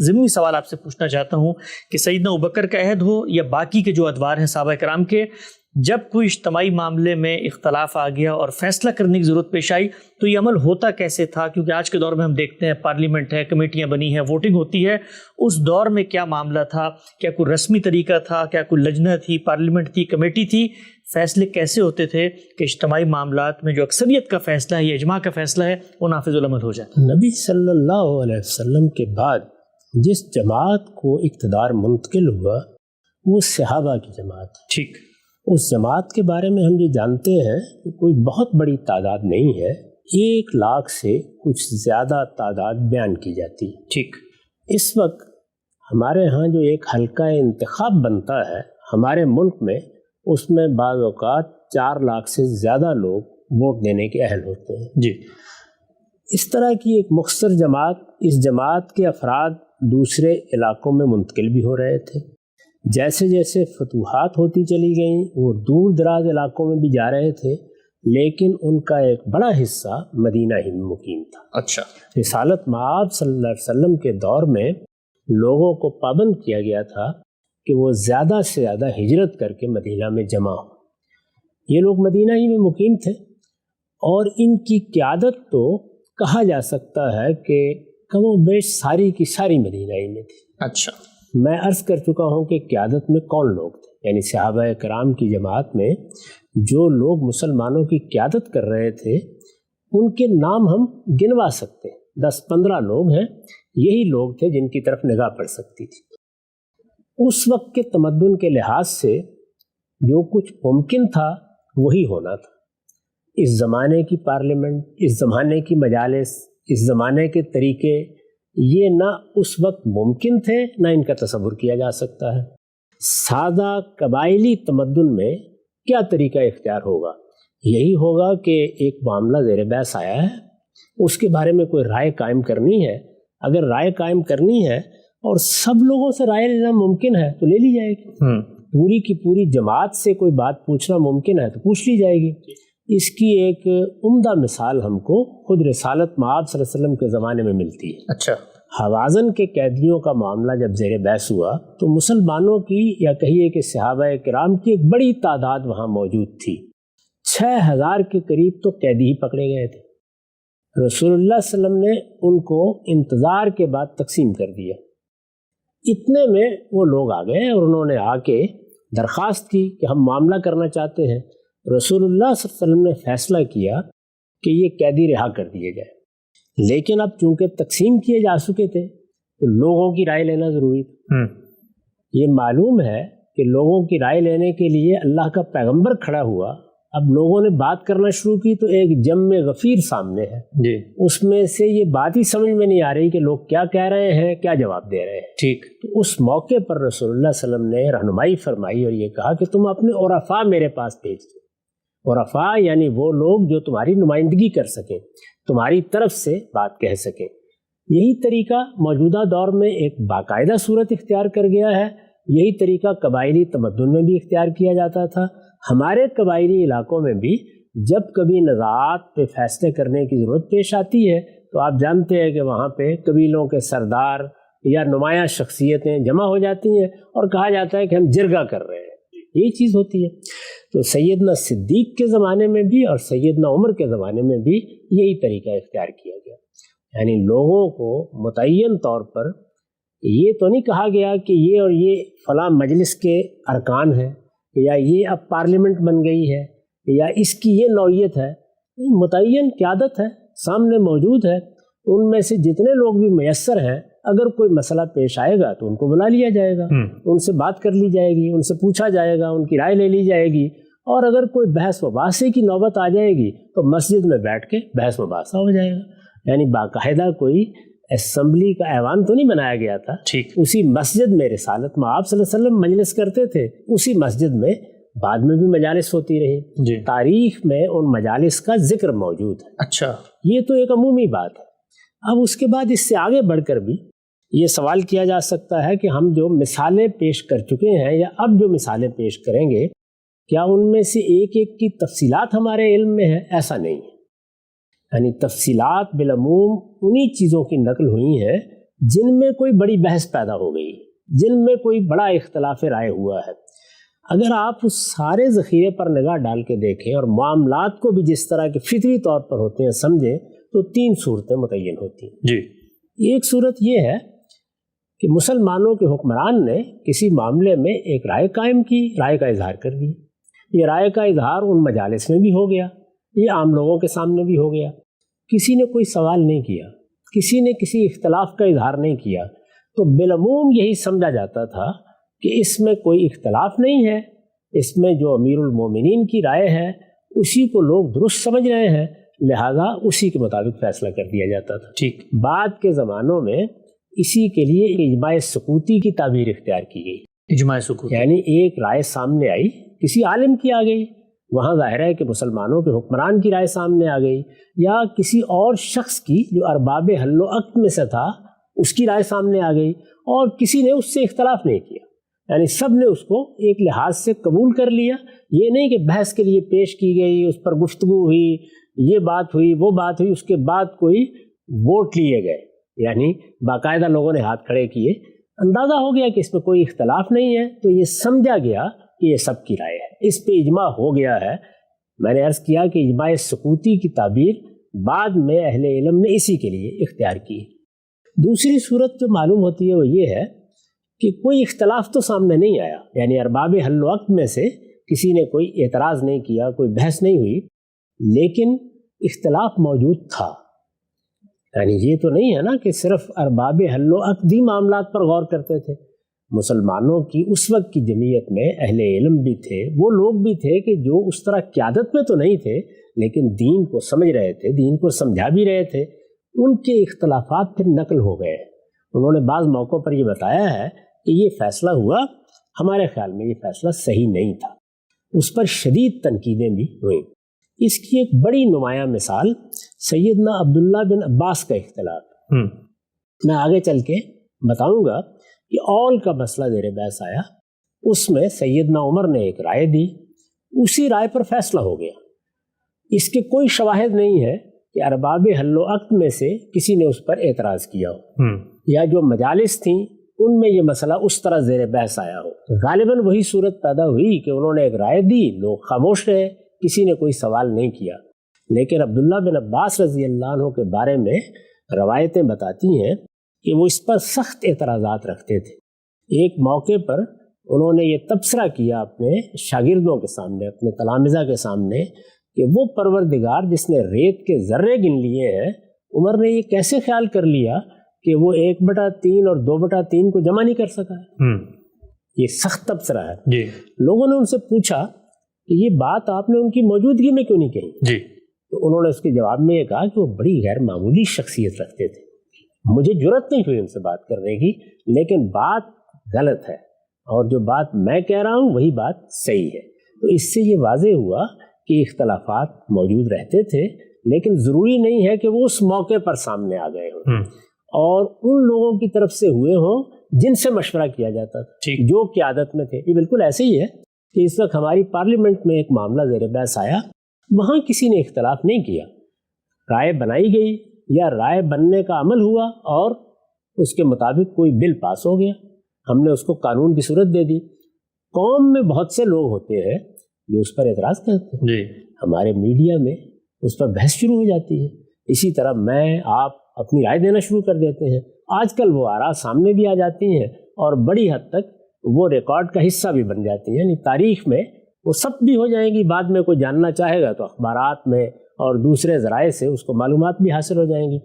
ضمنی سوال آپ سے پوچھنا چاہتا ہوں کہ سیدنا ابوبکر کا عہد ہو یا باقی کے جو ادوار ہیں صحابہ کرام کے، جب کوئی اجتماعی معاملے میں اختلاف آ گیا اور فیصلہ کرنے کی ضرورت پیش آئی تو یہ عمل ہوتا کیسے تھا؟ کیونکہ آج کے دور میں ہم دیکھتے ہیں پارلیمنٹ ہے، کمیٹیاں بنی ہیں، ووٹنگ ہوتی ہے. اس دور میں کیا معاملہ تھا؟ کیا کوئی رسمی طریقہ تھا؟ کیا کوئی لجنہ تھی، پارلیمنٹ تھی، کمیٹی تھی؟ فیصلے کیسے ہوتے تھے کہ اجتماعی معاملات میں جو اکثریت کا فیصلہ ہے یا اجماع کا فیصلہ ہے وہ نافذ العمل ہو جائے؟ نبی صلی اللہ علیہ وسلم کے بعد جس جماعت کو اقتدار منتقل ہوا وہ صحابہ کی جماعت ہے. ٹھیک. اس جماعت کے بارے میں ہم یہ جانتے ہیں کہ کوئی بہت بڑی تعداد نہیں ہے، 1,00,000 سے کچھ زیادہ تعداد بیان کی جاتی ہے. ٹھیک. اس وقت ہمارے ہاں جو ایک حلقہ انتخاب بنتا ہے ہمارے ملک میں، اس میں بعض اوقات 4,00,000 سے زیادہ لوگ ووٹ دینے کے اہل ہوتے ہیں. جی. اس طرح کی ایک مختصر جماعت، اس جماعت کے افراد دوسرے علاقوں میں منتقل بھی ہو رہے تھے. جیسے جیسے فتوحات ہوتی چلی گئیں وہ دور دراز علاقوں میں بھی جا رہے تھے، لیکن ان کا ایک بڑا حصہ مدینہ ہی میں مقیم تھا. اچھا. رسالت مآب صلی اللہ علیہ وسلم کے دور میں لوگوں کو پابند کیا گیا تھا کہ وہ زیادہ سے زیادہ ہجرت کر کے مدینہ میں جمع ہو. یہ لوگ مدینہ ہی میں مقیم تھے اور ان کی قیادت تو کہا جا سکتا ہے کہ کم و بیش ساری کی ساری مدینہ ہی میں تھی. اچھا. میں عرض کر چکا ہوں کہ قیادت میں کون لوگ تھے، یعنی صحابہ کرام کی جماعت میں جو لوگ مسلمانوں کی قیادت کر رہے تھے ان کے نام ہم گنوا سکتے ہیں. 10-15 لوگ ہیں، یہی لوگ تھے جن کی طرف نگاہ پڑ سکتی تھی. اس وقت کے تمدن کے لحاظ سے جو کچھ ممکن تھا وہی ہونا تھا. اس زمانے کی پارلیمنٹ، اس زمانے کی مجالس، اس زمانے کے طریقے یہ نہ اس وقت ممکن تھے نہ ان کا تصور کیا جا سکتا ہے. سادہ قبائلی تمدن میں کیا طریقہ اختیار ہوگا؟ یہی ہوگا کہ ایک معاملہ زیر بحث آیا ہے، اس کے بارے میں کوئی رائے قائم کرنی ہے. اگر رائے قائم کرنی ہے اور سب لوگوں سے رائے لینا ممکن ہے تو لے لی جائے گی. پوری کی پوری جماعت سے کوئی بات پوچھنا ممکن ہے تو پوچھ لی جائے گی. اس کی ایک عمدہ مثال ہم کو خود رسالت مآب صلی اللہ علیہ وسلم کے زمانے میں ملتی ہے. اچھا. حوازن کے قیدیوں کا معاملہ جب زیر بحث ہوا تو مسلمانوں کی یا کہیے کہ صحابہ کرام کی ایک بڑی تعداد وہاں موجود تھی. 6,000 کے قریب تو قیدی ہی پکڑے گئے تھے. رسول اللہ صلی اللہ علیہ وسلم نے ان کو انتظار کے بعد تقسیم کر دیا. اتنے میں وہ لوگ آ گئے اور انہوں نے آ کے درخواست کی کہ ہم معاملہ کرنا چاہتے ہیں. رسول اللہ صلی اللہ علیہ وسلم نے فیصلہ کیا کہ یہ قیدی رہا کر دیے جائے، لیکن اب چونکہ تقسیم کیے جا چکے تھے تو لوگوں کی رائے لینا ضروری تھا. یہ معلوم ہے کہ لوگوں کی رائے لینے کے لیے اللہ کا پیغمبر کھڑا ہوا. اب لوگوں نے بات کرنا شروع کی تو ایک جم غفیر سامنے ہے جی. اس میں سے یہ بات ہی سمجھ میں نہیں آ رہی کہ لوگ کیا کہہ رہے ہیں، کیا جواب دے رہے ہیں. ٹھیک. تو اس موقع پر رسول اللہ صلی اللہ علیہ وسلم نے رہنمائی فرمائی اور یہ کہا کہ تم اپنے عرفاء میرے پاس بھیج دو. عرفاء یعنی وہ لوگ جو تمہاری نمائندگی کر سکیں، تمہاری طرف سے بات کہہ سکیں. یہی طریقہ موجودہ دور میں ایک باقاعدہ صورت اختیار کر گیا ہے. یہی طریقہ قبائلی تمدن میں بھی اختیار کیا جاتا تھا. ہمارے قبائلی علاقوں میں بھی جب کبھی نزاعات پہ فیصلے کرنے کی ضرورت پیش آتی ہے تو آپ جانتے ہیں کہ وہاں پہ قبیلوں کے سردار یا نمایاں شخصیتیں جمع ہو جاتی ہیں اور کہا جاتا ہے کہ ہم جرگہ کر رہے ہیں. یہی چیز ہوتی ہے. تو سیدنا صدیق کے زمانے میں بھی اور سیدنا عمر کے زمانے میں بھی یہی طریقہ اختیار کیا گیا. یعنی لوگوں کو متعین طور پر یہ تو نہیں کہا گیا کہ یہ اور یہ فلاں مجلس کے ارکان ہیں یا یہ اب پارلیمنٹ بن گئی ہے یا اس کی یہ نوعیت ہے. متعین قیادت ہے، سامنے موجود ہے. ان میں سے جتنے لوگ بھی میسر ہیں اگر کوئی مسئلہ پیش آئے گا تو ان کو بلا لیا جائے گا، ان سے بات کر لی جائے گی، ان سے پوچھا جائے گا، ان کی رائے لے لی جائے گی. اور اگر کوئی بحث مباحثے کی نوبت آ جائے گی تو مسجد میں بیٹھ کے بحث مباحثہ ہو جائے گا. یعنی باقاعدہ کوئی اسمبلی کا ایوان تو نہیں بنایا گیا تھا. ٹھیک. اسی مسجد میں رسالت مآب صلی اللہ علیہ وسلم مجلس کرتے تھے، اسی مسجد میں بعد میں بھی مجالس ہوتی رہی. جی. تاریخ میں ان مجالس کا ذکر موجود ہے. اچھا. یہ تو ایک عمومی بات ہے. اب اس کے بعد اس سے آگے بڑھ کر بھی یہ سوال کیا جا سکتا ہے کہ ہم جو مثالیں پیش کر چکے ہیں یا اب جو مثالیں پیش کریں گے کیا ان میں سے ایک ایک کی تفصیلات ہمارے علم میں ہے؟ ایسا نہیں ہے. یعنی تفصیلات بالعموم انہی چیزوں کی نقل ہوئی ہیں جن میں کوئی بڑی بحث پیدا ہو گئی، جن میں کوئی بڑا اختلاف رائے ہوا ہے، اگر آپ اس سارے ذخیرے پر نگاہ ڈال کے دیکھیں اور معاملات کو بھی جس طرح کے فطری طور پر ہوتے ہیں سمجھیں، تو 3 صورتیں متعین ہوتی ہیں۔ جی، ایک صورت یہ ہے کہ مسلمانوں کے حکمران نے کسی معاملے میں ایک رائے قائم کی، رائے کا اظہار کر دیا۔ یہ رائے کا اظہار ان مجالس میں بھی ہو گیا، یہ عام لوگوں کے سامنے بھی ہو گیا، کسی نے کوئی سوال نہیں کیا، کسی نے کسی اختلاف کا اظہار نہیں کیا، تو بالعموم یہی سمجھا جاتا تھا کہ اس میں کوئی اختلاف نہیں ہے، اس میں جو امیر المومنین کی رائے ہے اسی کو لوگ درست سمجھ رہے ہیں، لہذا اسی کے مطابق فیصلہ کر دیا جاتا تھا۔ ٹھیک۔ بعد کے زمانوں میں اسی کے لیے اجماع سکوتی کی تعبیر اختیار کی گئی۔ اجماع سکوت یعنی ایک رائے سامنے آئی، کسی عالم کی آ گئی، وہاں ظاہر ہے کہ مسلمانوں کے حکمران کی رائے سامنے آ گئی، یا کسی اور شخص کی جو ارباب حل و عقد میں سے تھا اس کی رائے سامنے آ گئی، اور کسی نے اس سے اختلاف نہیں کیا، یعنی سب نے اس کو ایک لحاظ سے قبول کر لیا۔ یہ نہیں کہ بحث کے لیے پیش کی گئی، اس پر گفتگو ہوئی، یہ بات ہوئی، وہ بات ہوئی، اس کے بعد کوئی ووٹ لیے گئے، یعنی باقاعدہ لوگوں نے ہاتھ کھڑے کیے، اندازہ ہو گیا کہ اس میں کوئی اختلاف نہیں ہے، تو یہ سمجھا گیا کہ یہ سب کی رائے ہے، اس پہ اجماع ہو گیا ہے۔ میں نے عرض کیا کہ اجماع سکوتی کی تعبیر بعد میں اہل علم نے اسی کے لیے اختیار کی۔ دوسری صورت جو معلوم ہوتی ہے وہ یہ ہے کہ کوئی اختلاف تو سامنے نہیں آیا، یعنی ارباب حل و عقد میں سے کسی نے کوئی اعتراض نہیں کیا، کوئی بحث نہیں ہوئی، لیکن اختلاف موجود تھا۔ یعنی یہ تو نہیں ہے نا کہ صرف ارباب حل و عقدی معاملات پر غور کرتے تھے، مسلمانوں کی اس وقت کی جمعیت میں اہل علم بھی تھے، وہ لوگ بھی تھے کہ جو اس طرح قیادت میں تو نہیں تھے لیکن دین کو سمجھ رہے تھے، دین کو سمجھا بھی رہے تھے، ان کے اختلافات پھر نقل ہو گئے۔ انہوں نے بعض موقعوں پر یہ بتایا ہے کہ یہ فیصلہ ہوا، ہمارے خیال میں یہ فیصلہ صحیح نہیں تھا، اس پر شدید تنقیدیں بھی ہوئیں۔ اس کی ایک بڑی نمایاں مثال سیدنا عبداللہ بن عباس کا اختلاف۔ میں آگے چل کے بتاؤں گا کہ اول کا مسئلہ زیر بحث آیا، اس میں سیدنا عمر نے ایک رائے دی، اسی رائے پر فیصلہ ہو گیا۔ اس کے کوئی شواہد نہیں ہے کہ ارباب حل و عقد میں سے کسی نے اس پر اعتراض کیا ہو، یا جو مجالس تھیں ان میں یہ مسئلہ اس طرح زیر بحث آیا ہو۔ غالباً وہی صورت پیدا ہوئی کہ انہوں نے ایک رائے دی، لوگ خاموش رہے، کسی نے کوئی سوال نہیں کیا۔ لیکن عبداللہ بن عباس رضی اللہ عنہ کے بارے میں روایتیں بتاتی ہیں کہ وہ اس پر سخت اعتراضات رکھتے تھے۔ ایک موقع پر انہوں نے یہ تبصرہ کیا اپنے شاگردوں کے سامنے، اپنے تلامذہ کے سامنے، کہ وہ پروردگار جس نے ریت کے ذرے گن لیے ہیں، عمر نے یہ کیسے خیال کر لیا کہ وہ 1/3 اور 2/3 کو جمع نہیں کر سکا ہے۔ یہ سخت تبصرہ ہے۔ جی۔ لوگوں نے ان سے پوچھا کہ یہ بات آپ نے ان کی موجودگی میں کیوں نہیں کہی؟ جی۔ تو انہوں نے اس کے جواب میں یہ کہا کہ وہ بڑی غیر معمولی شخصیت رکھتے تھے، مجھے جرأت نہیں ہوئی ان سے بات کرنے کی، لیکن بات غلط ہے اور جو بات میں کہہ رہا ہوں وہی بات صحیح ہے۔ تو اس سے یہ واضح ہوا کہ اختلافات موجود رہتے تھے، لیکن ضروری نہیں ہے کہ وہ اس موقع پر سامنے آ گئے ہوں، اور ان لوگوں کی طرف سے ہوئے ہوں جن سے مشورہ کیا جاتا تھا، جو قیادت میں تھے۔ یہ بالکل ایسے ہی ہے کہ اس وقت ہماری پارلیمنٹ میں ایک معاملہ زیر بحث آیا، وہاں کسی نے اختلاف نہیں کیا، رائے بنائی گئی یا رائے بننے کا عمل ہوا اور اس کے مطابق کوئی بل پاس ہو گیا، ہم نے اس کو قانون کی صورت دے دی۔ قوم میں بہت سے لوگ ہوتے ہیں جو اس پر اعتراض کرتے ہیں، جی۔ ہمارے میڈیا میں اس پر بحث شروع ہو جاتی ہے، اسی طرح میں آپ اپنی رائے دینا شروع کر دیتے ہیں، آج کل وہ آراء سامنے بھی آ جاتی ہیں اور بڑی حد تک وہ ریکارڈ کا حصہ بھی بن جاتی ہیں، یعنی تاریخ میں وہ سب بھی ہو جائیں گی، بعد میں کوئی جاننا چاہے گا تو اخبارات میں اور دوسرے ذرائع سے اس کو معلومات بھی حاصل ہو جائیں گی۔